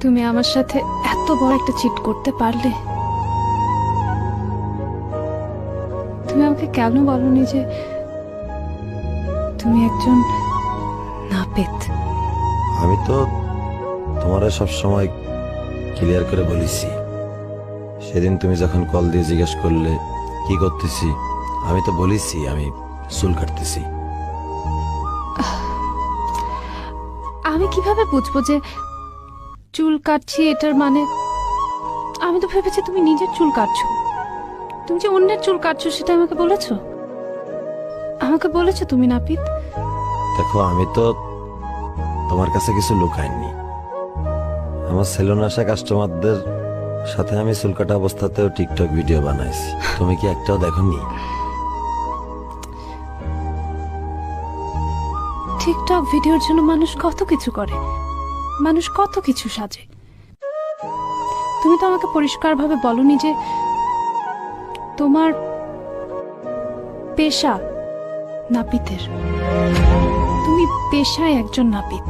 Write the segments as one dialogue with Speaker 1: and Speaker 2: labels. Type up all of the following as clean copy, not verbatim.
Speaker 1: তুমি আমার সাথে এত বড় একটা চিট করতে পারলে? তুমি আমাকে কেন বলনি যে তুমি একজন নাপিত?
Speaker 2: আমি তো তোমারে সব সময় ক্লিয়ার করে বলেছি। সেদিন তুমি যখন কল দিয়ে জিজ্ঞেস করলে কি করতেছি, আমি তো বলেছি আমি চুল কাটতেছি।
Speaker 1: আমি কিভাবে বুঝবো যে চুল কাটছি এটার মানে? আমি তো ভেবেছি তুমি নিজের চুল কাটছো। তুমি যে অন্যের চুল কাটছো সেটা আমাকে বলেছো? আমাকে বলেছো তুমি নাপিত?
Speaker 2: দেখো, আমি তো তোমার কাছে কিছু লুকাইনি। আমার সেলুন আসা কাস্টমারদের সাথে আমি চুল কাটা অবস্থাতেও টিকটক ভিডিও বানাইছি। তুমি কি একটাও দেখোনি?
Speaker 1: টিকটক ভিডিওর জন্য মানুষ কত কিছু করে, মানুষ কত কিছু সাজে। তুমি তো আমাকে পরিষ্কারভাবে বলনি যে তোমার পেশা নাপিতের। তুমি পেশায় একজন নাপিত।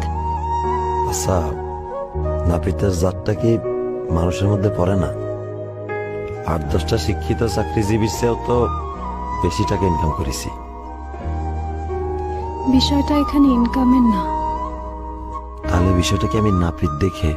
Speaker 2: আচ্ছা, নাপিতের জাতটা কি মানুষের মধ্যে পড়ে না? 8-10টা শিক্ষিত চাকরিজীবীর চেয়েও তো বেশি টাকা ইনকাম করেছি।
Speaker 1: বিষয়টা এখানে ইনকামের না।
Speaker 2: তাহলে বিষয়টা কি আমি নাপিত দেখে